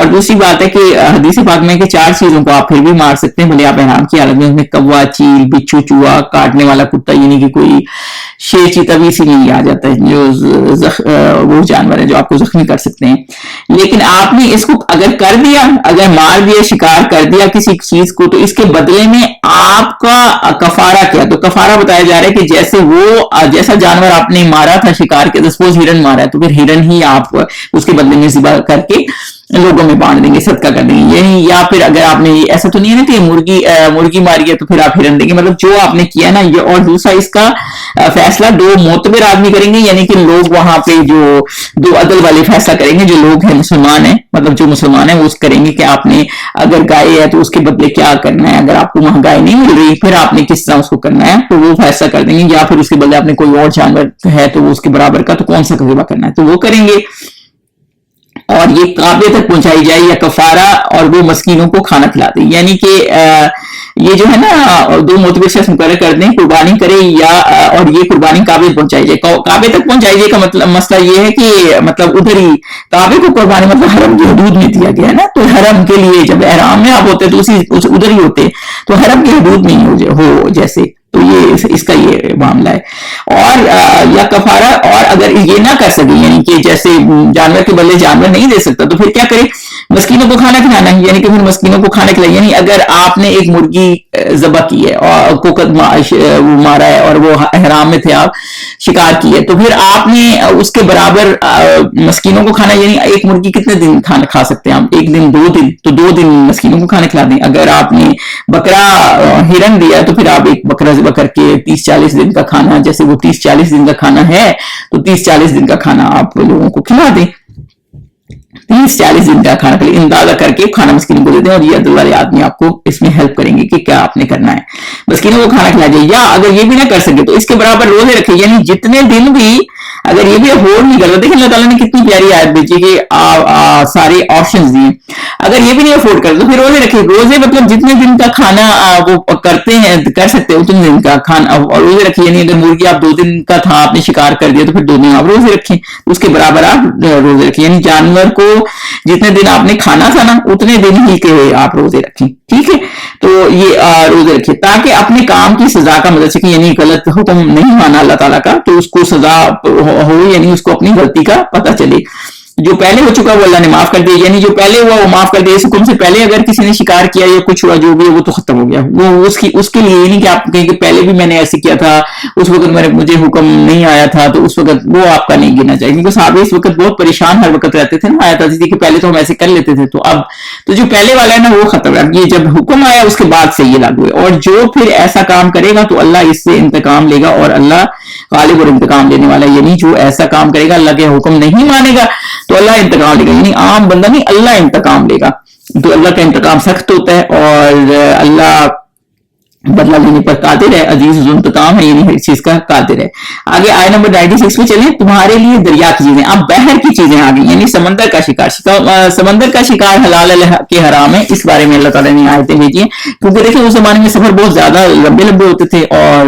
اور دوسری بات ہے کہ حدیث پاک میں کہ 4 چیزوں کو آپ پھر بھی مار سکتے ہیں بھلے آپ احرام کی حالت میں، اس میں کوا، چیل، بچھو، چوہا، کاٹنے والا کتا، یعنی کہ کوئی شیر چیتا بھی اسی نہیں آ جاتا ہے جو وہ جانور ہے جو آپ کو زخمی کر سکتے ہیں. لیکن آپ نے اس کو اگر کر دیا، اگر مار دیا، شکار کر دیا کسی چیز کو، تو اس کے بدلے میں آپ کا کفارہ کیا؟ تو کفارہ بتایا جا رہا ہے کہ جیسا جانور آپ نے مارا تھا شکار کے، سپوز ہرن مارا ہے تو پھر ہرن ہی آپ اس کے بدلے میں ذبح کر کے لوگوں میں بانٹ دیں گے، صدقہ کر دیں گے. یعنی یا پھر اگر آپ نے ایسا تو نہیں ہے نا کہ مرغی ماری ہے تو پھر آپ ہرن دیں گے، مطلب جو آپ نے کیا نا یہ. اور دوسرا اس کا فیصلہ 2 معتبر آدمی کریں گے، یعنی کہ لوگ وہاں پہ جو 2 عدل والے فیصلہ کریں گے، جو لوگ ہیں مسلمان ہیں، مطلب جو مسلمان ہیں وہ کریں گے کہ آپ نے اگر گائے ہے تو اس کے بدلے کیا کرنا ہے، اگر آپ کو وہاں گائے نہیں مل رہی پھر آپ نے کس طرح اس کو کرنا ہے، تو وہ فیصلہ کر دیں گے. یا پھر اس کے بدلے آپ نے کوئی اور جانور ہے تو وہ اس کے برابر کا تو کون سا ذبح کرنا ہے تو وہ کریں گے. اور یہ کعبے تک پہنچائی جائے یا کفارہ، اور وہ مسکینوں کو کھانا کھلاتے، یعنی کہ یہ جو ہے نا 2 معتبر شخص مقرر کر دیں، قربانی کرے یا اور یہ قربانی کعبے پہنچائی جائے. کعبے تک پہنچائی جائے کا مطلب مسئلہ یہ ہے کہ مطلب ادھر ہی کعبے کو قربانی مطلب حرم کی حدود میں دیا گیا ہے نا، تو حرم کے لیے جب احرام میں آپ ہوتے تو ادھر ہی ہوتے، تو حرم کی حدود میں ہی ہو جیسے، تو یہ اس کا یہ معاملہ ہے. اور یا کفارہ، اور اگر یہ نہ کر سکے یعنی کہ جیسے جانور کے بدلے جانور نہیں دے سکتا تو پھر کیا کرے؟ مسکینوں کو کھانا کھلانا ہے، یعنی کہ پھر مسکینوں کو کھانا کھلائے. یعنی اگر آپ نے ایک مرغی ذبح کی ہے اور وہ مارا ہے اور وہ احرام میں تھے، آپ شکار کی ہے، تو پھر آپ نے اس کے برابر مسکینوں کو کھانا، یعنی ایک مرغی کتنے دن کھانا کھا سکتے ہیں آپ؟ 1 دن 2 دن، تو 2 دن مسکینوں کو کھانا کھلا دیں. اگر آپ نے بکرا ہرن دیا تو پھر آپ ایک بکرا ذبح کر کے 30-40 دن کا کھانا، جیسے وہ 30-40 دن کا کھانا ہے تو 30-40 دن کا کھانا آپ لوگوں کو کھلا دیں. 30-40 دن کا کھانا اندازہ کر کے کھانا مسکینوں کو دے دیں، اور یہ عدل والے آدمی آپ کو اس میں ہیلپ کریں گے کہ کیا آپ نے کرنا ہے، مسکینوں کو کھانا کھلا دیں. یا اگر یہ بھی نہ کر سکے تو اس کے برابر روزے رکھے، یعنی جتنے دن بھی اگر یہ بھی افورڈ نہیں کرتا. دیکھیں اللہ تعالیٰ نے کتنی پیاری آیت بھیجی کہ سارے آپشنز دیے. اگر یہ بھی نہیں افورڈ کرتا تو پھر روزے رکھے. روزے مطلب جتنے دن کا کھانا وہ کرتے ہیں کر سکتے ہیں اتنے دن کا کھانا اور روزے رکھے. یعنی اگر مرغی آپ 2 دن کا تھا آپ نے شکار کر دیا تو پھر 2 دن آپ روزے رکھیں، اس کے برابر آپ روزے رکھیں. یعنی جانور کو جتنے دن آپ نے کھانا تھا نا اتنے دن ہی کے آپ روزے رکھیں، ٹھیک ہے. تو یہ روزے رکھے تاکہ اپنے کام کی سزا کا مدد سکے، یعنی غلط حکم نہیں مانا اللہ تعالیٰ کا تو اس کو سزا ہو، یعنی اس کو اپنی غلطی کا پتہ چلے. جو پہلے ہو چکا وہ اللہ نے معاف کر دیا، یعنی جو پہلے ہوا وہ معاف کر دیا. اس حکم سے پہلے اگر کسی نے شکار کیا یا کچھ ہوا جو بھی ہے وہ تو ختم ہو گیا، وہ اس کے لیے نہیں کہ آپ کہیں کہ پہلے بھی میں نے ایسے کیا تھا اس وقت مجھے حکم نہیں آیا تھا تو اس وقت وہ آپ کا نہیں گرنا چاہیے. کیونکہ صحابہ اس وقت بہت پریشان ہر وقت رہتے تھے نا، آیت آتی تھی کہ پہلے تو ہم ایسے کر لیتے تھے تو اب تو جو پہلے والا ہے نا وہ ختم ہے. اب یہ جب حکم آیا اس کے بعد سے یہ لاگو ہے. اور جو پھر ایسا کام کرے گا تو اللہ اس سے انتقام لے گا، اور اللہ غالب اور انتقام لینے والا. یعنی جو ایسا کام کرے گا اللہ کے حکم نہیں مانے گا تو اللہ انتقام لے گا، یعنی عام بندہ نہیں، اللہ انتقام لے گا. تو اللہ کا انتقام سخت ہوتا ہے اور اللہ بدلہ لینے پر قادر ہے، عزیز ذوالانتقام ہے، یعنی ہر چیز کا قادر ہے. آگے آیت نمبر 96 میں چلیں. تمہارے لیے دریا کی چیزیں، اب بحر کی چیزیں آ گئی، یعنی سمندر کا شکار. سمندر کا شکار حلال کے حرام ہے، اس بارے میں اللہ تعالیٰ نے آیتیں بھیجی ہیں. کیونکہ دیکھیں اس زمانے میں سفر بہت زیادہ لمبے ہوتے تھے اور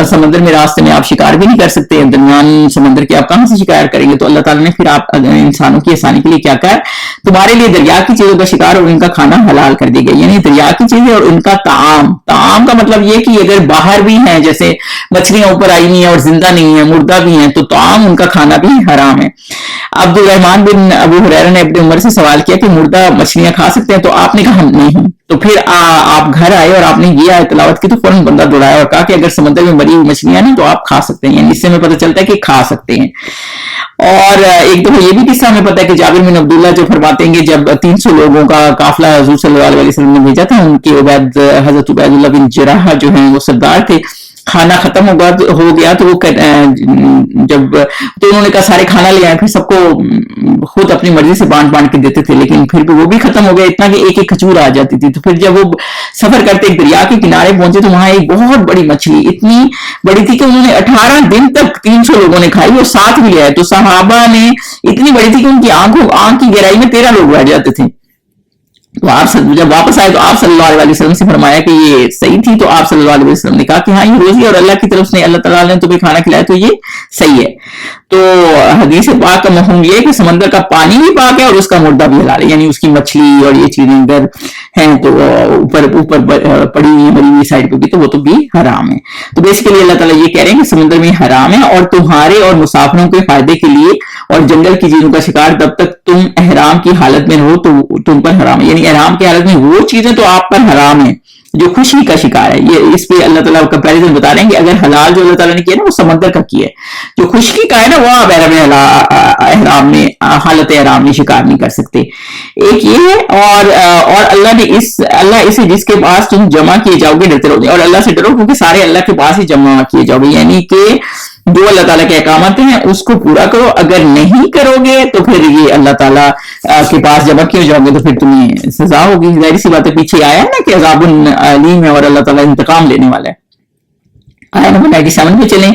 سمندر میں راستے میں آپ شکار بھی نہیں کر سکتے، درمیان سمندر کے آپ کہاں سے شکار کریں گے. تو اللہ تعالیٰ نے پھر آپ انسانوں کی آسانی کے لیے کیا کہا؟ تمہارے لیے دریا کی چیزوں کا شکار اور ان کا کھانا حلال کر دیا گیا. یعنی دریا کی چیزیں اور ان کا طعام کا مطلب یہ کہ اگر باہر بھی ہیں جیسے مچھلیاں اوپر آئی ہوئی ہیں اور زندہ نہیں ہیں، مردہ بھی ہیں، تو طعام ان کا کھانا بھی حرام ہے. عبد الرحمن بن ابو ہریرہ نے ابن عمر سے سوال کیا کہ مردہ مچھلیاں کھا سکتے ہیں؟ تو آپ نے کہا نہیں. تو پھر آپ گھر آئے اور آپ نے یہ تلاوت کی تو فوراً بندہ دوڑایا اور کہا کہ اگر سمندر میں مری ہوئی مچھلیاں نہیں تو آپ کھا سکتے ہیں. یعنی اس سے ہمیں پتہ چلتا ہے کہ کھا سکتے ہیں. اور ایک دفعہ یہ بھی قصہ ہمیں پتا ہے کہ جابر بن عبداللہ جو فرماتے ہیں کہ جب 300 لوگوں کا قافلہ حضور صلی اللہ علیہ وسلم نے بھیجا تھا، ان کے حضرت عبید اللہ بن جراح جو ہیں وہ سردار تھے. کھانا ختم ہو گیا تو وہ جب تو انہوں نے کہا سارے کھانا لے آئے، پھر سب کو خود اپنی مرضی سے بانٹ کے دیتے تھے، لیکن پھر بھی وہ بھی ختم ہو گیا، اتنا کہ ایک کھجور آ جاتی تھی. تو پھر جب وہ سفر کرتے ایک دریا کے کنارے پہنچے تو وہاں ایک بہت بڑی مچھلی، اتنی بڑی تھی کہ انہوں نے 18 دن تک 300 لوگوں نے کھائی اور ساتھ بھی لے آئے. تو صحابہ نے اتنی بڑی تھی کہ ان کی آنکھ کی گہرائی میں 13 لوگ بیٹھ جاتے تھے. تو آپ جب واپس آئے تو آپ صلی اللہ علیہ وسلم سے فرمایا کہ یہ صحیح تھی. تو آپ صلی اللہ علیہ وسلم نے کہا کہ ہاں یہ روزی اور اللہ کی طرف سے اللہ تعالیٰ نے تمہیں کھانا کھلایا تو یہ صحیح ہے. تو حدیث پاک کا مفہوم یہ ہے کہ سمندر کا پانی بھی پاک ہے اور اس کا مردہ بھی حلال ہے، یعنی اس کی مچھلی اور یہ چیزیں اگر ہیں تو اوپر پڑی ہوئی مری ہوئی سائڈ پہ بھی تو وہ تو بھی حرام ہے۔ تو بیسیکلی اللہ تعالیٰ یہ کہہ رہے ہیں کہ سمندر میں حرام ہے، اور تمہارے اور مسافروں کے فائدے کے لیے اور جنگل کی چیزوں کا شکار تب تک تم احرام کی حالت میں رہو تو تم پر حرام ہے، یعنی احرام کی حالت میں وہ چیزیں تو آپ پر حرام ہیں جو خوشی کا شکار ہے۔ یہ اس پہ اللہ تعالیٰ کمپیریزن بتا رہے ہیں کہ اگر حلال جو اللہ تعالیٰ نے کیا نا وہ سمندر کا کیا ہے، جو خشکی کا ہے نا وہ آپ احرام میں حالت احرام میں شکار نہیں کر سکتے۔ ایک یہ ہے، اور اللہ اسے جس کے پاس تم جمع کیے جاؤ گے ڈرتے رہو گے، اور اللہ سے ڈرو کیونکہ سارے اللہ کے پاس ہی جمع کیے جاؤ گے، یعنی کہ جو اللہ تعالیٰ کے احکامات ہیں اس کو پورا کرو، اگر نہیں کرو گے تو پھر یہ اللہ تعالیٰ کے پاس جمع کیے جاؤ گے تو پھر تمہیں سزا ہوگی۔ ظاہر سی بات ہے، پیچھے آیا نا کہ عذاب علیم ہے اور اللہ تعالیٰ انتقام لینے والا ہے۔ آیا نمبر 97 پہ چلیں۔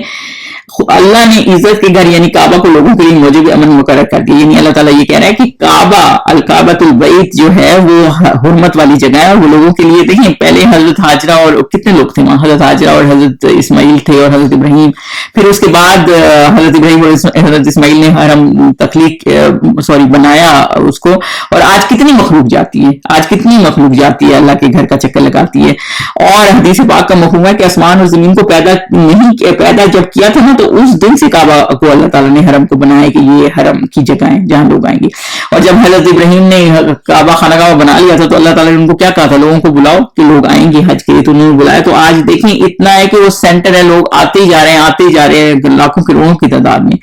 اللہ نے عزت کے گھر یعنی کعبہ کو لوگوں کے لیے موجب امن مقرر کر دیا، یعنی اللہ تعالیٰ یہ کہہ رہا ہے کہ کعبہ الکعبۃ البیت جو ہے وہ حرمت والی جگہ ہے، اور وہ لوگوں کے لیے دیکھیں پہلے حضرت حاجرہ اور کتنے لوگ تھے وہاں، حضرت حاجرہ اور حضرت اسماعیل تھے اور حضرت ابراہیم، پھر اس کے بعد حضرت ابراہیم اور حضرت اسماعیل نے حرم بنایا اس کو، اور آج کتنی مخلوق جاتی ہے، آج کتنی مخلوق جاتی ہے اللہ کے گھر کا چکر لگاتی ہے۔ اور حدیث پاک کا مفہوم ہے کہ آسمان اور زمین کو پیدا جب کیا تھا نا تو اس دن سے کعبہ کو اللہ تعالیٰ نے حرم کو بنایا کہ یہ حرم کی جگہ ہے جہاں لوگ آئیں گے۔ اور جب حضرت ابراہیم نے کعبہ خانہ کعبہ بنا لیا تھا تو اللہ تعالیٰ نے ان کو کیا کہا تھا، لوگوں کو بلاؤ کہ لوگ آئیں گے حج کے لیے، تو انہوں نے بلایا۔ تو آج دیکھیں اتنا ہے کہ وہ سینٹر ہے، لوگ آتے جا رہے ہیں لاکھوں کروڑوں کی تعداد میں،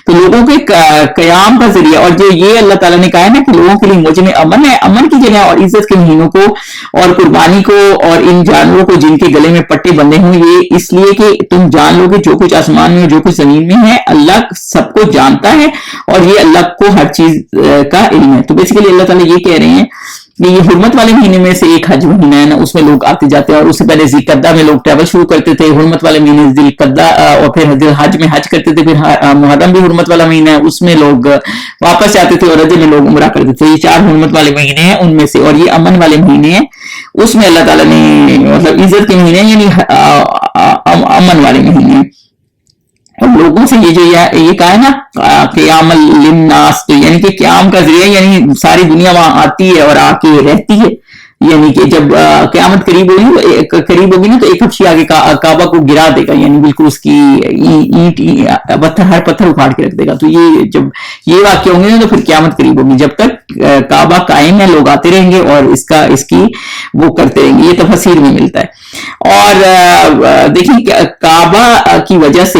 تو لوگوں کے قیام کا ذریعہ، اور جو یہ اللہ تعالیٰ نے کہا ہے نا کہ لوگوں کے لیے مجھ میں امن ہے، امن کی جگہ اور عزت کے مہینوں کو اور قربانی کو اور ان جانوروں کو جن کے گلے میں پٹے بندے ہوں، یہ اس لیے کہ تم جان لو کہ جو کچھ آسمان میں جو کچھ زمین میں ہے اللہ سب کو جانتا ہے اور یہ اللہ کو ہر چیز کا علم ہے۔ تو بیسیکلی اللہ تعالیٰ یہ کہہ رہے ہیں کہ یہ حرمت والے مہینے میں سے ایک حج مہینہ ہے نا، اس میں لوگ آتے جاتے ہیں، اور اس سے پہلے ذی القعدہ میں لوگ ٹریول شروع کرتے تھے، حرمت والے مہینے ذی القعدہ، اور پھر حج میں حج کرتے تھے، پھر محرم بھی حرمت والا مہینہ ہے اس میں لوگ واپس جاتے تھے، اور رجب میں لوگ عمرہ کرتے تھے۔ یہ 4 حرمت والے مہینے ہیں ان میں سے، اور یہ امن والے مہینے ہیں اس میں اللہ تعالیٰ نے مطلب عزت کے مہینے یعنی امن والے مہینے ہیں۔ اور لوگوں سے یہ جو یہ کہا ہے نا قیام للناس، تو یعنی کہ قیام کا ذریعہ یعنی ساری دنیا وہاں آتی ہے اور آ کے رہتی ہے، یعنی کہ جب قیامت قریب ہوگی نا تو ایک حبشی آگے کعبہ کو گرا دے گا، یعنی بالکل اس کی اینٹ ہر پتھر اکھاڑ کے رکھ دے گا۔ تو یہ جب یہ واقع ہوں گے نا تو پھر قیامت قریب ہوگی، جب تک کعبہ قائم ہے لوگ آتے رہیں گے اور اس کی وہ کرتے رہیں گے، یہ تفسیر میں ملتا ہے۔ اور دیکھیں کعبہ کی وجہ سے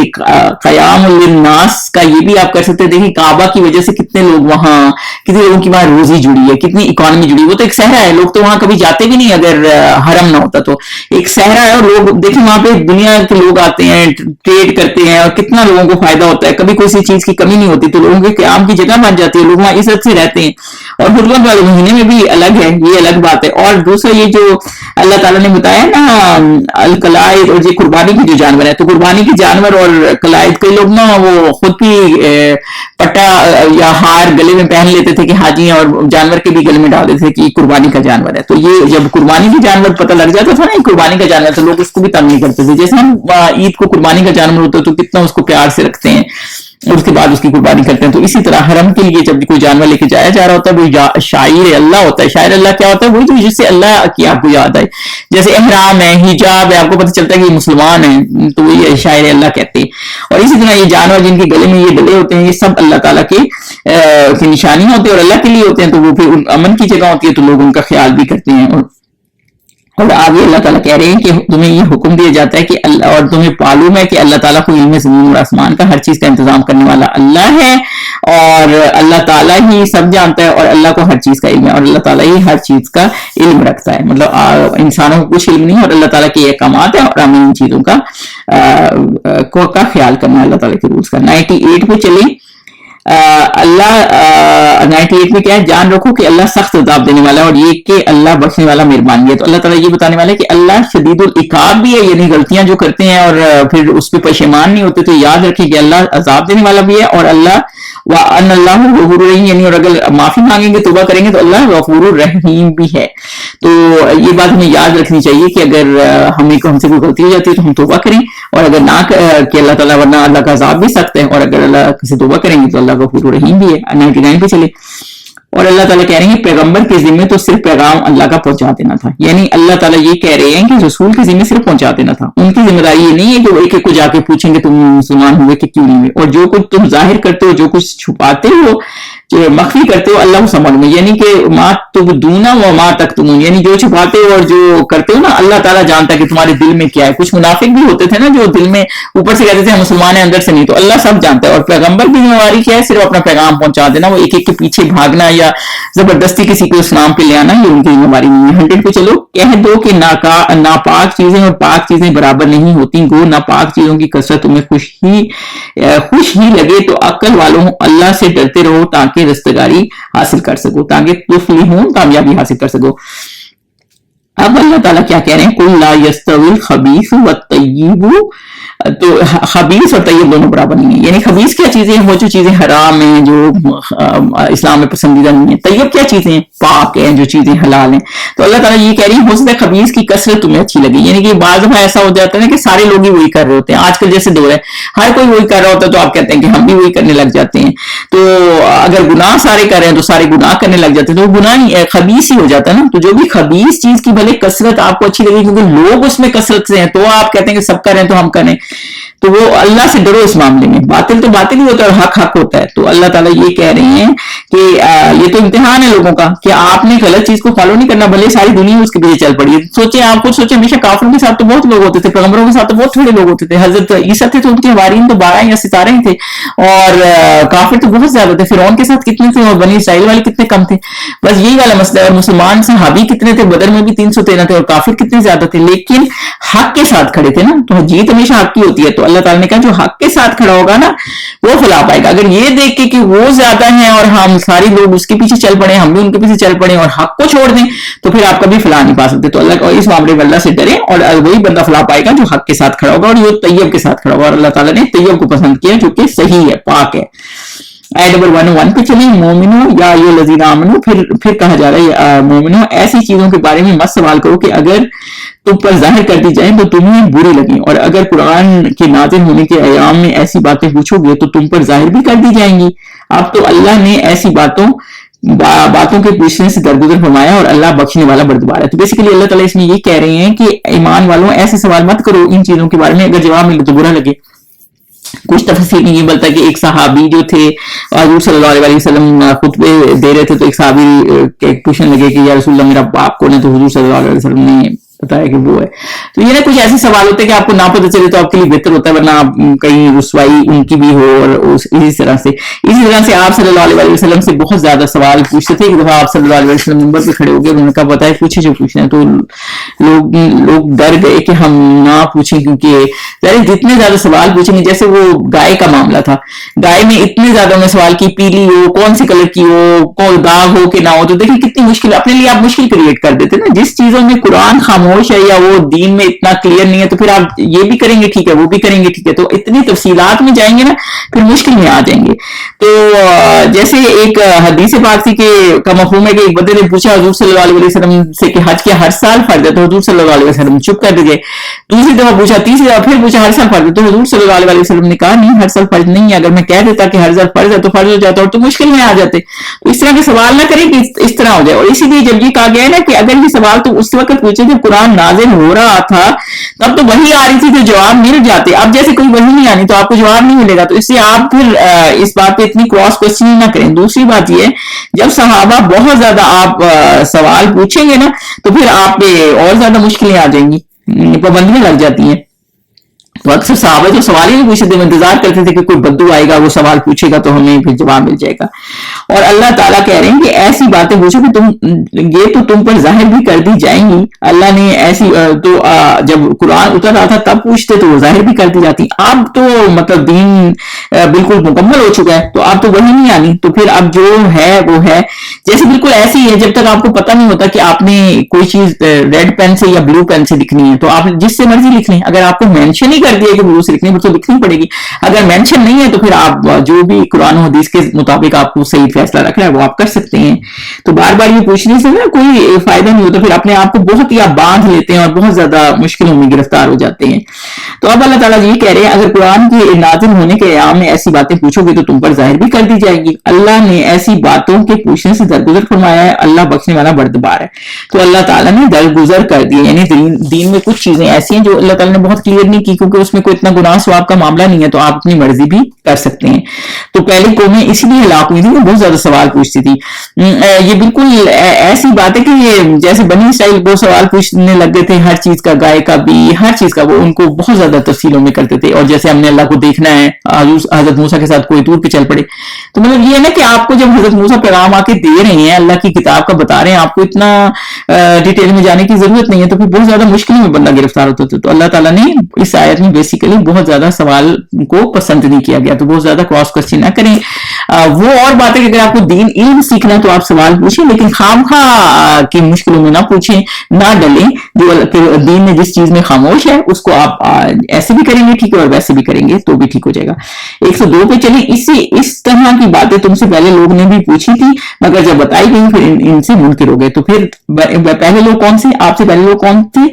قیام للناس کا یہ بھی آپ کر سکتے ہیں، دیکھیں کعبہ کی وجہ سے کتنے لوگ وہاں، کتنے لوگوں کی وہاں روزی جڑی ہے، کتنی اکانومی جڑی ہے۔ وہ تو ایک صحرا ہے، لوگ تو وہاں کبھی جاتے بھی نہیں اگر حرم نہ ہوتا، تو ایک صحرا ہے، اور لوگ دیکھیں وہاں پہ دنیا کے لوگ آتے ہیں، ٹریڈ کرتے ہیں، اور کتنا لوگوں کو فائدہ ہوتا ہے، کبھی کوئی چیز کی کمی نہیں ہوتی، تو لوگوں کے قیام کی جگہ بن جاتی ہے، لوگ وہاں عزت سے رہتے ہیں۔ اور حرمت والے مہینے میں بھی الگ ہے، یہ الگ بات ہے۔ اور دوسرا یہ جو اللہ تعالیٰ نے بتایا نا القلائد اور یہ قربانی کی جو جانور ہے، تو قربانی کے جانور اور قلائد کئی لوگ نا وہ خود بھی پٹا یا ہار گلے میں پہن لیتے تھے کہ حاجی، اور جانور کے بھی گلے میں ڈال دیتے تھے کہ قربانی کا جانور ہے۔ تو یہ جب قربانی کے جانور پتہ لگ جاتا تھا نا قربانی کا جانور، تو لوگ اس کو بھی تنگ نہیں کرتے تھے۔ جیسے ہم عید کو قربانی کا جانور ہوتا ہے تو کتنا اس کو پیار سے رکھتے ہیں اور اس کے بعد اس کی قربانی کرتے ہیں، تو اسی طرح حرم کے لیے جب کوئی جانور لے کے جایا جا رہا ہوتا ہے وہ شاعر اللہ ہوتا ہے۔ شاعر اللہ کیا ہوتا ہے؟ وہی جس سے اللہ کی آپ کو یاد آئے، جیسے احرام ہے، حجاب ہے، آپ کو پتہ چلتا ہے کہ یہ مسلمان ہیں تو وہی شاعر اللہ کہتے ہیں۔ اور اسی طرح یہ جانور جن کے گلے میں یہ ڈلے ہوتے ہیں یہ سب اللہ تعالیٰ کی نشانیاں ہوتی ہیں اور اللہ کے لیے ہوتے ہیں، تو وہ پھر امن کی جگہ ہوتی ہے تو لوگ ان کا خیال بھی کرتے ہیں۔ اور آگے اللہ تعالیٰ کہہ رہے ہیں کہ تمہیں یہ حکم دیا جاتا ہے کہ اللہ، اور تمہیں معلوم ہے کہ اللہ تعالیٰ کو علم زمین اور آسمان کا ہر چیز کا انتظام کرنے والا اللہ ہے، اور اللہ تعالیٰ ہی سب جانتا ہے اور اللہ کو ہر چیز کا علم ہے، اور اللہ تعالیٰ ہی ہر چیز کا علم رکھتا ہے، مطلب انسانوں کو کچھ علم نہیں، اور اللہ تعالیٰ کے احکامات ہیں اور ہمیں ان چیزوں کا خیال کرنا ہے، اللہ تعالیٰ کے رولز کا۔ 98 پہ چلیں۔ اللہ 98 میں کیا ہے, جان رکھو کہ اللہ سخت عذاب دینے والا ہے, اور یہ کہ اللہ بخشنے والا مہربان ہے. تو اللہ تعالیٰ یہ بتانے والا ہے کہ اللہ شدید العقاب بھی ہے, یعنی غلطیاں جو کرتے ہیں اور پھر اس پہ پشیمان نہیں ہوتے, تو یاد رکھیں کہ اللہ عذاب دینے والا بھی ہے, اور اللہ وَأَنَّ اللَّهُ غَفُورٌ رَحِيمٌ, یعنی اور اگر معافی مانگیں گے, توبہ کریں گے, تو اللہ غفور الرحیم بھی ہے. تو یہ بات ہمیں یاد رکھنی چاہیے کہ اگر ہم سے کوئی غلطی ہو جاتی ہے تو ہم توبہ کریں, اور اگر نہ کہ اللہ تعالیٰ, ورنہ اللہ کا عذاب بھی سخت ہے, اور اگر اللہ سے توبہ کریں گے تو اللہ غفور الرحیم بھی ہے. 99 پہ چلے. اور اللہ تعالیٰ کہہ رہے ہیں پیغمبر کے ذمہ تو صرف پیغام اللہ کا پہنچا دینا تھا, یعنی اللہ تعالیٰ یہ کہہ رہے ہیں کہ رسول کے ذمہ صرف پہنچا دینا تھا. ان کی ذمہ داری یہ نہیں ہے کہ وہ ایک ایک کو جا کے پوچھیں گے تم مسلمان ہوئے کہ کیوں نہیں ہوئے, اور جو کچھ تم ظاہر کرتے ہو, جو کچھ چھپاتے ہو, جو مخفی کرتے ہو, اللہ کو سمجھ میں, یعنی کہ ما تبدون و ما تکتمون, یعنی جو چھپاتے ہو اور جو کرتے ہو نا, اللہ تعالیٰ جانتا ہے کہ تمہارے دل میں کیا ہے. کچھ منافق بھی ہوتے تھے نا جو دل میں اوپر سے کہتے تھے ہم مسلمان ہیں اندر سے نہیں, تو اللہ سب جانتا ہے. اور پیغمبر کی ذمہ داری کیا ہے, صرف اپنا پیغام پہنچا دینا, وہ ایک ایک کے پیچھے بھاگنا یا زبردستی کسی کو اسلام پہ لے آنا, یہ ان کی ذمہ داری نہیں ہے. 100 پہ چلو. کہہ دو کہ ناپاک چیزیں اور پاک چیزیں برابر نہیں ہوتی, گو ناپاک چیزوں کی کثرت تمہیں خوش ہی لگے, تو عقل والوں اللہ سے ڈرتے رہو تاکہ رستگاری حاصل کر سکو, تاکہ تفلحون, کامیابی حاصل کر سکو. اب اللہ تعالیٰ کیا کہہ رہے ہیں, قل لا یستوی الخبیث والطیب, تو خبیث اور طیب دونوں برابر نہیں ہیں. یعنی خبیث کیا چیزیں ہیں, وہ جو چیزیں حرام ہیں, جو اسلام میں پسندیدہ نہیں ہیں. طیب کیا چیزیں ہیں, پاک ہیں, جو چیزیں حلال ہیں. تو اللہ تعالیٰ یہ کہہ رہی ہے ہو سکتا ہے خبیث کی کثرت تمہیں اچھی لگی, یعنی کہ بعض دفعہ ایسا ہو جاتا ہے نا کہ سارے لوگ ہی وہی کر رہے ہوتے ہیں. آج کل جیسے دور ہے, ہر کوئی وہی کر رہا ہوتا ہے, تو آپ کہتے ہیں کہ ہم بھی وہی کرنے لگ جاتے ہیں. تو اگر گناہ سارے کر رہے ہیں تو سارے گناہ کرنے لگ جاتے ہیں, تو وہ گناہ خبیث ہی ہو جاتا ہے نا. تو جو بھی خبیث چیز کی بھلے کثرت آپ کو اچھی لگے کیونکہ لوگ اس میں کثرت سے ہیں, تو آپ کہتے ہیں کہ سب کریں تو ہم کریں, تو وہ اللہ سے ڈرو اس معاملے میں. باطل تو باطل ہی ہوتا ہے اور حق حق ہوتا ہے. تو اللہ تعالیٰ یہ کہہ رہے ہیں کہ یہ تو امتحان ہے لوگوں کا کہ آپ نے غلط چیز کو فالو نہیں کرنا, بھلے ساری دنیا اس کے پیچھے چل پڑی ہے. سوچیں, آپ خود سوچیں, ہمیشہ کافروں کے ساتھ تو بہت لوگ ہوتے تھے, پیغمبروں کے ساتھ تو بہت تھوڑے لوگ ہوتے تھے. حضرت عیسیٰ تھے تو ان کے حوارین تو 12 یا 17 ہی تھے, اور کافر تو بہت زیادہ تھے. فرعون کے ساتھ کتنے تھے, اور بنی اسرائیل والے کتنے کم تھے. بس یہی والا مسئلہ ہے. اور مسلمان صحابی کتنے تھے, بدر میں بھی 313 تھے, اور کافر کتنے زیادہ تھے, لیکن حق کے ساتھ کھڑے تھے نا. تو جیت ہمیشہ حق کی ہوتی ہے. تو اللہ تعالیٰ نے کہا جو حق کے ساتھ کھڑا ہوگا نا وہ فلاح پائے گا. اگر یہ دیکھ کے کہ وہ زیادہ ہیں اور ہم سارے لوگ اس کے پیچھے چل پڑے, ہم بھی ان کے پیچھے چل پڑے اور حق کو چھوڑ دیں, تو پھر آپ کبھی فلاح نہیں پا سکتے. تو اللہ اس معاملے میں اللہ سے ڈریں, اور وہی بندہ فلاح پائے گا جو حق کے ساتھ کھڑا ہوگا اور جو طیب کے ساتھ کھڑا ہوگا. اور اللہ تعالیٰ نے طیب کو پسند کیا جو کہ صحیح ہے, پاک ہے. آیت نمبر 101 پہ چلیں. مومنو یا ایھا الذین آمنو, پھر کہا جا رہا ہے مومنو ایسی چیزوں کے بارے میں مت سوال کرو کہ اگر تم پر ظاہر کر دی جائیں تو تمہیں بری لگیں, اور اگر قرآن کے نازل ہونے کے ایام میں ایسی باتیں پوچھو گے تو تم پر ظاہر بھی کر دی جائیں گی. اب تو اللہ نے ایسی باتوں کے پوچھنے سے درگزر فرمایا, اور اللہ بخشنے والا بردبار ہے. تو بیسیکلی اللہ تعالیٰ اس میں یہ کہہ رہے ہیں کہ ایمان والوں ایسے سوال مت کرو ان چیزوں کے بارے میں, اگر جواب ملے تو برا لگے. کچھ تفصیل میں یہ بولتا ہے کہ ایک صحابی جو تھے حضور صلی اللہ علیہ وسلم خطبے دے رہے تھے, تو ایک صحابی پوچھنے لگے کہ یا رسول اللہ میرا باپ کون ہے, تو حضور صلی اللہ علیہ وسلم نے بتایا کہ وہ ہے. تو یہ نا کچھ ایسے سوال ہوتے ہیں کہ آپ کو نہ پتہ چلے تو آپ کے لیے بہتر ہوتا ہے, ورنہ کہیں رسوائی ان کی بھی ہو. اور اسی طرح سے آپ صلی اللہ علیہ وسلم سے بہت زیادہ سوال پوچھتے تھے. ایک دفعہ آپ صلی اللہ علیہ وسلم نمبر پہ کھڑے ہو گئے, انہوں نے کہا بتائے پوچھے جو پوچھنا ہے. تو لوگ ڈر گئے کہ ہم نہ پوچھیں, کیونکہ جتنے زیادہ سوال پوچھیں گے, جیسے وہ گائے کا معاملہ تھا, گائے میں اتنے زیادہ انہوں نے سوال کی, پیلی ہو, کون سی کلر کی ہو, کون داغ ہو کہ نہ ہو. تو دیکھیں کتنی مشکل, اپنے لیے آپ مشکل کریٹ کر دیتے نا. جس چیزوں میں قرآن خاموش ہے یا وہ دین میں اتنا کلیئر نہیں ہے, تو پھر آپ یہ بھی کریں گے ٹھیک ہے, وہ بھی کریں گے ٹھیک ہے, تو اتنی تفصیلات میں جائیں گے نا پھر مشکل میں آ جائیں گے. تو جیسے ایک حدیث پاک تھی کہ کا مفہوم ہے کہ ایک بندے نے پوچھا حضور صلی اللہ علیہ وسلم سے کہ حج کیا ہر سال فرض ہے, تو حضور صلی اللہ علیہ وسلم چپ کر دیے. دوسری دفعہ پوچھا, تیسری دفعہ پھر پوچھا ہر سال فرض ہے, تو حضور صلی اللہ علیہ وسلم نے کہا نہیں ہر سال فرض نہیں ہے, اگر میں کہہ دیتا کہ ہر سال فرض ہے تو فرض ہو جاتا اور تو مشکل میں آ جاتے. تو اس طرح کے سوال نہ کریں کہ اس طرح ہو جائے. اور اسی لیے جب یہ کہا گیا ہے نا کہ اگر یہ سوال تو اس وقت پوچھے جب قرآن نازل ہو رہا تھا, تب تو وہی آ رہی تھی تو جواب مل جاتے. اب جیسے کوئی وہی نہیں آنی تو آپ کو جواب نہیں ملے گا, تو اس سے آپ پھر اس بات پہ اتنی کراس کوشچن نہ کریں. دوسری بات یہ ہے جب صحابہ بہت زیادہ آپ سوال پوچھیں گے نا تو پھر آپ پہ اور زیادہ مشکلیں آ جائیں گی, پابندیاں لگ جاتی ہیں. تو اکثر صحابہ جو سوال ہی نہیں پوچھتے تھے، انتظار کرتے تھے کہ کوئی بدو آئے گا، وہ سوال پوچھے گا تو ہمیں پھر جواب مل جائے گا. اور اللہ تعالیٰ کہہ رہے ہیں کہ ایسی باتیں پوچھو کہ یہ تو تم پر ظاہر بھی کر دی جائیں گی. اللہ نے ایسی تو جب قرآن اتر رہا تھا تب پوچھتے تو وہ ظاہر بھی کر دی جاتی. اب تو مطلب دین بالکل مکمل ہو چکا ہے، تو اب تو وہی نہیں آنی، تو پھر اب جو ہے وہ ہے. جیسے بالکل ایسی ہے، جب تک آپ کو پتہ نہیں ہوتا کہ آپ نے کوئی چیز ریڈ پین سے یا بلو پین سے لکھنی ہے تو آپ جس سے مرضی لکھ لیں. اگر آپ کو مینشن ہی کر دیا کہ بلو سے لکھنی ہے تو لکھنی پڑے گی. اگر مینشن نہیں ہے تو پھر آپ جو بھی قرآن و حدیث کے مطابق آپ کو صحیح فیصلہ رکھنا ہے وہ آپ کر سکتے ہیں. تو بار بار یہ پوچھنے سے نا کوئی فائدہ نہیں ہوتا، پھر اپنے آپ کو بہت ہی آپ باندھ لیتے ہیں اور بہت زیادہ مشکلوں میں گرفتار ہو جاتے ہیں. تو اب اللہ تعالیٰ یہ کہہ رہے ہیں اگر قرآن کے نازل ہونے کے ایام میں ایسی باتیں پوچھو گے تو تم پر ظاہر بھی کر دی جائے گی. اللہ نے ایسی باتوں کے پوچھنے سے درگزر فرمایا ہے، اللہ بخشنے والا بردبار ہے. تو اللہ تعالیٰ نے درگزر کر دی، یعنی دین میں کچھ چیزیں ایسی ہیں جو اللہ تعالیٰ نے بہت کلیئر نہیں کی کیونکہ اس میں کوئی اتنا گناہ ثواب کا معاملہ نہیں ہے، تو آپ اپنی مرضی بھی کر سکتے ہیں. تو پہلی قومیں اسی لیے ہلاک ہوئی تھی کہ بہت زیادہ سوال پوچھتی تھی. یہ بالکل ایسی بات ہے کہ یہ جیسے بنی اسرائیل وہ سوال پوچھنے لگ گئے تھے ہر چیز کا، گائے کا بھی، ہر چیز کا، وہ ان کو بہت زیادہ تفصیلوں میں کرتے تھے. اور جیسے ہم نے اللہ کو دیکھنا ہے، حضرت موسیٰ کے ساتھ کوئی دور پہ چل پڑے. تو مطلب یہ ہے نا کہ آپ کو جب حضرت موسیٰ پیغام آ کے دے رہے ہیں، اللہ کی کتاب کا بتا رہے ہیں، آپ کو اتنا ڈیٹیل میں جانے کی ضرورت نہیں ہے، تو پھر بہت زیادہ مشکلوں میں بندہ گرفتار ہوتا تھا. تو اللہ تعالیٰ نے اس آیت میں بیسیکلی بہت زیادہ سوال کو پسند نہیں کیا گیا. تو بہت زیادہ کراس کوسچن نہ کریں. وہ اور بات ہے کہ اگر آپ کو دین علم سیکھنا ہے تو آپ سوال پوچھیں، لیکن خام خواہ کی مشکلوں میں نہ پوچھیں، نہ ڈلیں. جو دین میں جس چیز میں خاموش ہے اس کو آپ ایسے بھی کریں گے ٹھیک ہے، اور ویسے بھی کریں گے تو بھی ٹھیک ہو جائے گا. 102 پہ چلیں. اس طرح کی باتیں تم سے پہلے لوگ نے بھی پوچھی تھی مگر جب بتائی گئی پھر ان سے منکر ہو گئے. تو پھر پہلے لوگ کون سے؟ آپ سے پہلے لوگ کون تھے؟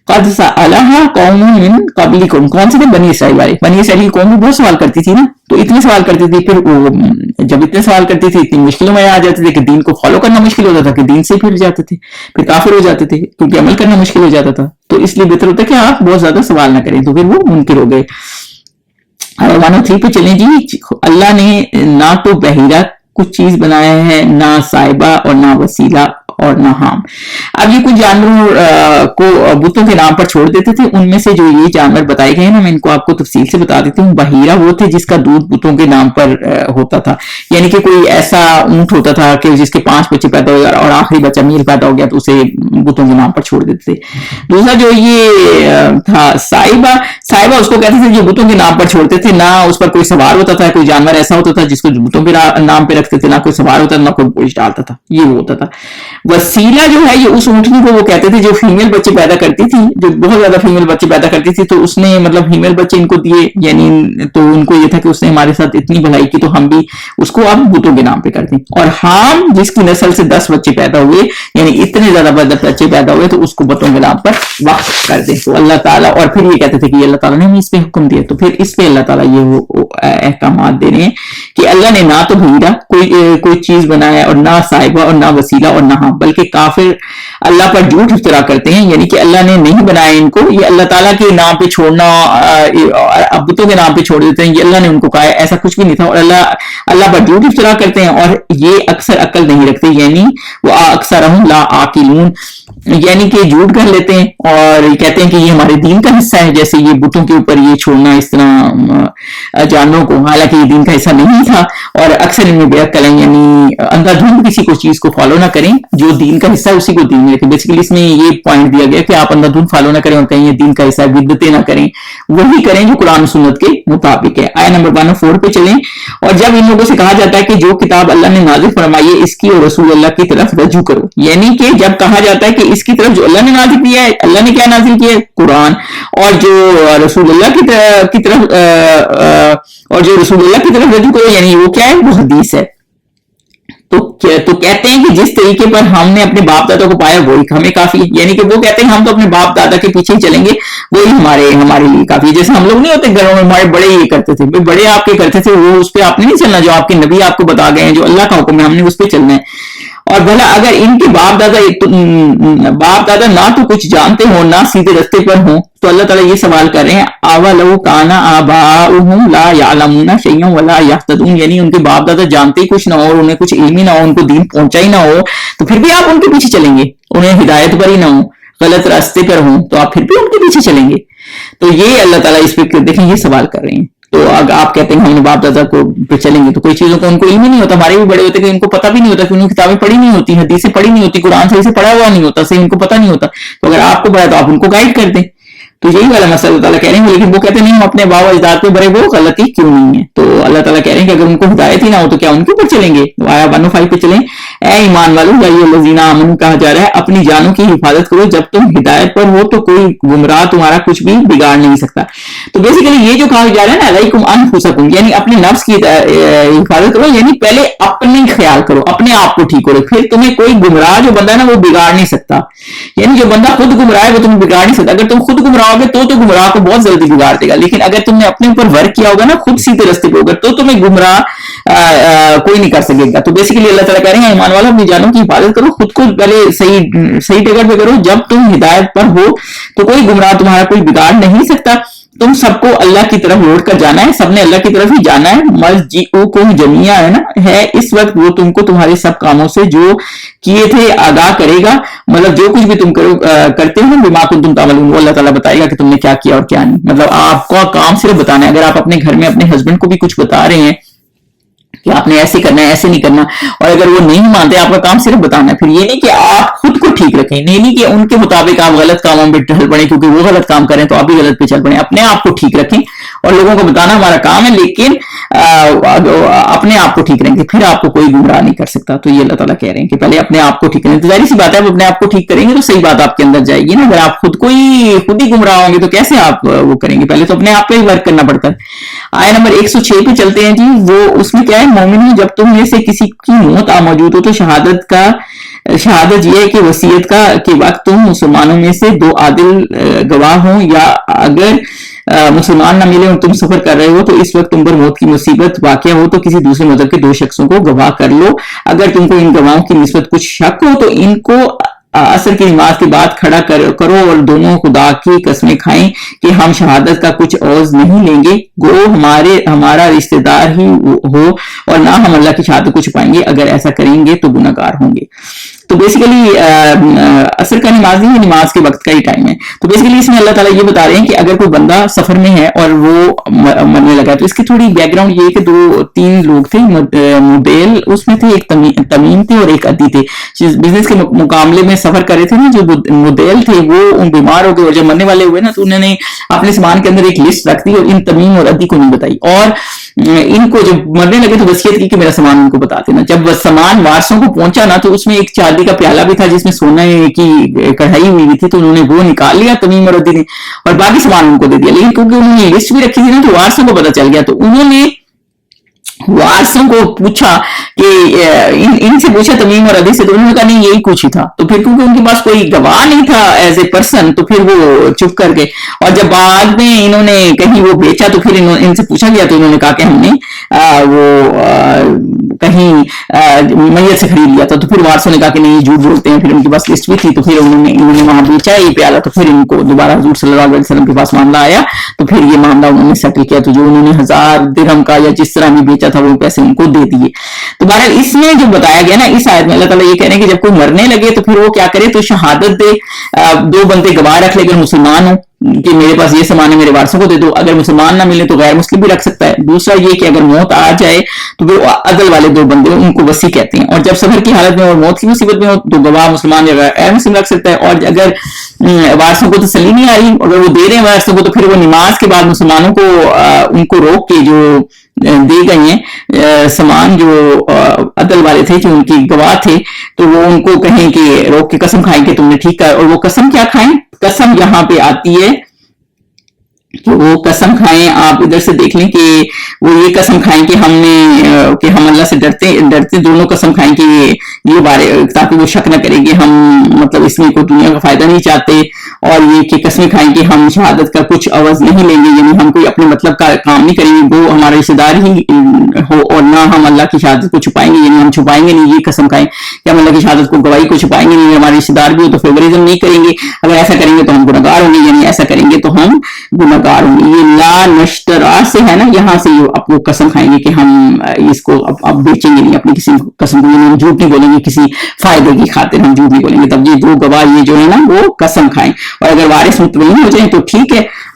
قد سألها قوم من قبلكم. کون سے تھے؟ بنی اسرائیل والے. بنی اسرائیل کی قوم بھی بہت سوال کرتی تھی نا، تو اتنے سوال کرتی تھی. پھر وہ جب اتنے سوال کرتی تھی اتنی مشکلوں میں آ جاتے تھے کہ دین کو فالو کرنا مشکل ہوتا تھا، کہ دین سے پھر جاتے تھے، پھر کافر ہو جاتے تھے کیونکہ عمل کرنا مشکل ہو جاتا تھا. تو اس لیے بہتر ہوتا ہے کہ آپ بہت زیادہ سوال نہ کریں. تو پھر وہ منکر ہو گئے. 103 پہ چلیں جی. اللہ نے نہ تو بحیرہ کچھ چیز بنایا ہے، نہ صاحبہ اور نہ وسیلہ اور نہ حام. اب یہ کچھ جانوروں کو بتوں کے نام پر چھوڑ دیتے تھے. ان میں سے جو یہ جانور بتائے گئے نا، میں ان کو آپ کو تفصیل سے بتا دیتی ہوں. بحیرہ وہ تھے جس کا دودھ بتوں کے نام پر ہوتا تھا، یعنی کہ کوئی ایسا اونٹ ہوتا تھا کہ جس کے 5 بچے پیدا ہو گئے اور آخری بچہ میل پیدا ہو گیا تو اسے بتوں کے نام پر چھوڑ دیتے تھے. دوسرا جو یہ تھا صاحبہ اس کو کہتے تھے جو بتوں کے نام پر چھوڑتے تھے. نہ اس پر کوئی سوار ہوتا تھا، کوئی جانور ایسا ہوتا تھا جس کو بتوں کے نام پہ رکھتے تھے، نہ کوئی سوار ہوتا تھا، نہ کوئی پوچھ ڈالتا تھا. یہ وہ ہوتا تھا. وسیلہ جو ہے یہ اس اونٹنی کو وہ کہتے تھے جو فیمیل بچے پیدا کرتی تھی، جو بہت زیادہ فیمیل بچے پیدا کرتی تھی. تو اس نے مطلب فیمیل بچے ان کو دیے، یعنی تو ان کو یہ تھا کہ اس نے ہمارے ساتھ اتنی بھلائی کی تو ہم بھی اس کو اب بتوں کے نام پہ کر دیں. اور حام جس کی نسل سے 10 بچے پیدا ہوئے، یعنی اتنے زیادہ بچے پیدا ہوئے تو اس کو بتوں کے نام پر وقف کر دیں. تو اللہ تعالیٰ، اور پھر یہ کہتے تھے کہ اللہ تعالیٰ نے ہمیں اس پہ حکم دیا. تو پھر اس پہ اللہ تعالیٰ یہ احکامات دے رہے ہیں کہ اللہ نے نہ تو بھیڑا کوئی چیز بنایا، اور نہ صاحبہ اور نہ وسیلہ اور نہ حام. بلکہ کافر اللہ پر جھوٹ افطرا کرتے ہیں، یعنی کہ اللہ نے نہیں بنایا ان کو. یہ اللہ تعالیٰ کے نام پہ چھوڑنا، بتوں کے نام پہ چھوڑ دیتے ہیں، یہ اللہ نے ان کو کہا ہے، ایسا کچھ بھی نہیں تھا. اور اللہ پر جھوٹ افطرا کرتے ہیں اور یہ اکثر عقل نہیں رکھتے، یعنی وہ اکثرهم لا عاقلون، یعنی کہ جھوٹ کر لیتے ہیں اور کہتے ہیں کہ یہ ہمارے دین کا حصہ ہے. جیسے یہ بتوں کے اوپر یہ چھوڑنا اس طرح جانوروں کو، حالانکہ یہ دین کا حصہ نہیں تھا. اور اکثر ان میں بے عقل ہیں، یعنی اندھا دھند کسی کو چیز کو فالو نہ کریں. جو دین کا حصہ ہے اسی کو دین میں رکھیں. بیسیکلی اس میں یہ پوائنٹ دیا گیا کہ آپ اندھا دھند فالو نہ کریں اور کہیں یہ دین کا حصہ ہے، بدعتیں نہ کریں، وہی کریں جو قرآن و سنت کے مطابق ہے. آیت نمبر 104 پہ چلیں. اور جب ان لوگوں سے کہا جاتا ہے کہ جو کتاب اللہ نے نازل فرمائی ہے اس کی اور رسول اللہ کی طرف رجوع کرو، یعنی کہ جب کہا جاتا ہے کہ اس کی طرف جو اللہ نے نازل کیا ہے، اللہ نے کیا نازل کیا ہے؟ قرآن. اور جو رسول اللہ کی طرف اور جو رسول اللہ کی طرف رجوع کرو، یعنی وہ کیا ہے؟ وہ حدیث ہے. تو کہتے ہیں کہ جس طریقے پر ہم نے اپنے باپ دادا کو پایا وہی ہمیں کافی ہے. یعنی کہ وہ کہتے ہیں ہم تو اپنے باپ دادا کے پیچھے ہی چلیں گے، وہی ہمارے لیے کافی ہے. جیسے ہم لوگ نہیں ہوتے گھروں میں، ہمارے بڑے یہ کرتے تھے، بڑے آپ کے کرتے تھے، وہ اس پہ آپ نے نہیں چلنا جو آپ کے نبی آپ کو بتا گئے ہیں، جو اللہ کا حکم ہے ہم نے اس پہ چلنا ہے. اور بھلا اگر ان کے باپ دادا نہ تو کچھ جانتے ہوں نہ سیدھے رستے پر ہوں، تو اللہ تعالیٰ یہ سوال کر رہے ہیں اولو کان آباؤہم لا یعلمون شیئا ولا یہتدون، یعنی ان کے باپ دادا جانتے ہی کچھ نہ ہو اور انہیں کچھ علم ہی نہ ہو، ان کو دین پہنچا ہی نہ ہو، تو پھر بھی آپ ان کے پیچھے چلیں گے. انہیں ہدایت پر ہی نہ ہو، غلط راستے پر ہوں تو آپ پھر بھی ان کے پیچھے چلیں گے. تو یہ اللہ تعالیٰ اس پہ دیکھیں یہ سوال کر رہے ہیں. تو اگر آپ کہتے ہیں ہم نے باپ دادا کو پہ چلیں گے تو کوئی چیزوں کو ان کو علم ہی نہیں ہوتا. ہمارے بھی بڑے ہوتے کہ ان کو پتہ بھی نہیں ہوتا کہ انہوں نے کتابیں پڑھی نہیں ہوتی, حدیثیں پڑھی نہیں ہوتی, قرآن صحیح سے پڑھا ہوا نہیں ہوتا, صحیح ان کو پتہ نہیں ہوتا. تو اگر آپ کو پڑھا تو آپ ان کو گائیڈ کر دیں. تو یہی والا مسئلہ اللہ تعالیٰ کہہ رہے ہیں. لیکن وہ کہتے ہیں نہیں ہم اپنے باپ اجداد پہ بڑے, وہ غلطی کیوں نہیں ہے. تو اللہ تعالیٰ کہہ رہے ہیں کہ اگر ان کو ہدایت ہی نہ ہو تو کیا ان کے اوپر چلیں گے. تو آیا 105 پہ چلیں. اے ایمان والو یا الذین آمنوا کہا جا رہا ہے اپنی جانوں کی حفاظت کرو, جب تم ہدایت پر ہو تو کوئی گمراہ تمہارا کچھ بھی بگاڑ نہیں سکتا. تو بیسیکلی یہ جو کہا جا رہا ہے نا علیکم انفسکم, یعنی اپنے نفس کی حفاظت کرو, یعنی پہلے اپنے خیال کرو, اپنے آپ کو ٹھیک کرو, پھر تمہیں کوئی گمراہ جو بندہ ہے نا وہ بگاڑ نہیں سکتا. یعنی جو بندہ خود گمراہ ہے وہ تمہیں بگاڑ نہیں سکتا. اگر تم خود گمراہ ہوگے تو گمراہ کو بہت جلدی بگاڑ دے گا, لیکن اگر تم نے اپنے اوپر ورک کیا ہوگا نا, خود سیدھے راستے پہ ہوگا, تو تمہیں گمراہ کوئی نہیں کر سکے گا. تو بیسیکلی اللہ تعالیٰ کہہ رہے ہیں ایمان والو اپنی جانوں کی حفاظت کرو, خود کو پہلے صحیح جگہ پہ کرو, جب تم ہدایت پر ہو تو کوئی گمراہ تمہارا کوئی بگاڑ نہیں سکتا. تم سب کو اللہ کی طرف لوٹ کر جانا ہے, سب نے اللہ کی طرف ہی جانا ہے. مرجعکم جمیعا ہے نا, ہے اس وقت وہ تم کو تمہارے سب کاموں سے جو کیے تھے آگاہ کرے گا. مطلب جو کچھ بھی تم کرتے ہو بما کنتم تعملون, وہ اللہ تعالیٰ بتائے گا کہ تم نے کیا کیا اور کیا نہیں. مطلب آپ کا کام صرف بتانا ہے. اگر آپ اپنے گھر میں اپنے ہسبینڈ کو بھی کچھ بتا رہے ہیں کہ آپ نے ایسے کرنا ہے ایسے نہیں کرنا, اور اگر وہ نہیں مانتے آپ کا کام صرف بتانا ہے. پھر یہ نہیں کہ آپ خود کو ٹھیک رکھیں, نہیں کہ ان کے مطابق آپ غلط کاموں پہ چل پڑیں کیونکہ وہ غلط کام کریں تو آپ بھی غلط پہ چل پڑیں. اپنے آپ کو ٹھیک رکھیں اور لوگوں کو بتانا ہمارا کام ہے, لیکن اپنے آپ کو ٹھیک رہیں گے پھر آپ کو کوئی گمراہ نہیں کر سکتا. تو یہ اللہ تعالیٰ کہہ رہے ہیں کہ پہلے اپنے آپ کو ٹھیک کریں. تو ظاہر سی بات ہے آپ اپنے آپ کو ٹھیک کریں گے تو صحیح بات آپ کے اندر جائے گی نا. اگر آپ خود ہی گمراہ ہوں گے تو کیسے آپ وہ کریں گے. پہلے تو اپنے آپ پہ ہی ورک کرنا پڑتا ہے. آیہ نمبر 106 پہ چلتے ہیں جی. وہ اس میں کیا ہے, مومنوں جب تم میں سے کسی کی موت آ موجود ہو تو شہادت یہ ہے کہ وصیت کا کہ وقت تم مسلمانوں میں سے 2 عادل گواہ ہوں, یا اگر مسلمان نہ ملے اور تم سفر کر رہے ہو تو اس وقت تم پر موت کی مصیبت واقع ہو تو کسی دوسرے مذہب کے 2 شخصوں کو گواہ کر لو. اگر تم کو ان گواہوں کی نسبت کچھ شک ہو تو ان کو عصر کی نماز کے بعد کھڑا کرو اور دونوں خدا کی قسمیں کھائیں کہ ہم شہادت کا کچھ عوض نہیں لیں گے, گو ہمارا رشتہ دار ہی ہو, اور نہ ہم اللہ کی شہادت کو چھپائیں گے. اگر ایسا کریں گے تو گناہگار ہوں گے. تو بیسیکلی عصر کا نماز نہیں ہے, نماز کے وقت کا ہی ٹائم ہے. تو بیسیکلی اس میں اللہ تعالیٰ یہ بتا رہے ہیں کہ اگر کوئی بندہ سفر میں ہے اور وہ مرنے لگا, تو اس کی تھوڑی بیک گراؤنڈ یہ کہ 2-3 لوگ تھے. مدیل اس میں تھے, ایک تمیم تھے اور ایک عدی تھے. بزنس کے مقابلے میں سفر کر رہے تھے نا, جو مدیل تھے وہ بیمار ہو گئے, اور جب مرنے والے ہوئے نا تو انہوں نے اپنے سامان کے اندر ایک لسٹ رکھ دی اور ان تمیم اور عدی کو نہیں بتائی, اور ان کو جب مرنے لگے تو وصیت کی کہ میرا سامان ان کو بتاتے نا. جب وہ سامان وارثوں کو پہنچا نا تو اس میں ایک چاندی کا پیالہ بھی تھا جس میں سونے کی کڑھائی ہوئی تھی, تو انہوں نے وہ نکال لیا تمیم اور عدی نے, اور باقی سامان ان کو دے دیا. لیکن کیونکہ انہوں نے لسٹ بھی رکھی تھی نا تو وارثوں کو پتا چل گیا, تو انہوں نے وارثوں کو پوچھا کہ ان سے پوچھا تمیم اور عدی سے, تو انہوں نے کہا نہیں یہی کچھ ہی تھا. تو پھر کیونکہ ان کے پاس کوئی گواہ نہیں تھا ایز اے پرسن, تو پھر وہ چپ کر گئے. اور جب بعد میں انہوں نے کہیں وہ بیچا تو پھر ان سے پوچھا گیا تو انہوں نے کہا کہ ہم نے وہ کہیں میت سے خرید لیا تھا. تو پھر وارثوں نے کہا کہ نہیں جھوٹ بولتے ہیں. پھر ان کے پاس لسٹ بھی تھی, تو پھر انہوں نے وہاں بیچا یہ پیالہ. تو پھر ان کو دوبارہ حضور صلی اللہ علیہ وسلم کے پاس معاملہ آیا, تو پھر یہ معاملہ انہوں نے سیٹل کیا. تو جو انہوں نے 1000 درہم کا یا جس طرح بھی بیچا تھا وہ پیسے ان کو دے دیے. تو بہرحال اس میں جو بتایا گیا نا اس آیت میں اللہ تعالیٰ یہ کہہ رہے ہیں کہ جب کوئی مرنے لگے تو پھر وہ کیا کرے, تو شہادت دے. 2 بندے گواہ رکھ لے, اگر مسلمان ہوں کہ میرے پاس یہ سامان ہے میرے وارثوں کو دے دو. اگر مسلمان نہ ملے تو غیر مسلم بھی رکھ سکتا ہے. دوسرا یہ کہ اگر موت آ جائے تو وہ عدل والے 2 بندے ان کو وصی کہتے ہیں. اور جب سفر کی حالت میں اور موت کی مصیبت میں ہو تو گواہ مسلمان یا غیر مسلم رکھ سکتا ہے. اور اگر وارثوں کو تسلی نہیں آ رہی, اگر وہ دے رہے ہیں وارثوں کو, تو پھر وہ نماز کے بعد مسلمانوں کو ان کو روک کے جو دے گئے ہیں سامان جو عدل والے تھے جو ان کی گواہ تھے, تو وہ ان کو کہیں کہ روک کے قسم کھائیں کہ تم نے ٹھیک کہا. اور وہ قسم کیا کھائیں, قسم یہاں پہ آتی ہے کہ وہ قسم کھائیں, آپ ادھر سے دیکھ لیں کہ وہ یہ قسم کھائیں کہ ہم اللہ سے ڈرتے دونوں قسم کھائیں کہ یہ بارے تاکہ وہ شک نہ کرے کہ ہم مطلب اس میں کوئی دنیا کا فائدہ نہیں چاہتے, اور یہ کہ قسمیں کھائیں کہ ہم شہادت کا کچھ عوض نہیں لیں گے, یعنی ہم کوئی اپنے مطلب کا کام نہیں کریں گے, وہ ہمارے رشتہ دار ہی ہو, اور نہ ہم اللہ کی شہادت کو چھپائیں گے, یعنی ہم چھپائیں گے نہیں. یہ قسم کھائیں کہ ہم اللہ کی شہادت کو گواہی کو چھپائیں گے نہیں, ہمارے رشتہ دار بھی ہو تو فیورزم نہیں کریں گے. اگر ایسا کریں گے تو ہم گنہگار ہوں گے, یعنی ایسا کریں گے تو ہم گنہگار ہوں گے. یہ لا نشترا سے ہے نا, یہاں سے آپ کو قسم کھائیں گے کہ ہم اس کو اب بیچیں گے نہیں اپنی کسی قسم کو, یعنی ہم جھوٹ نہیں بولیں گے کسی فائدے کی خاطر, ہم جھوٹ نہیں بولیں گے. تب یہ 2 گواہ یہ جو ہے نا وہ قسم کھائیں. اور اگر وارث مطمئن ہو جائیں تو ٹھیک ہے,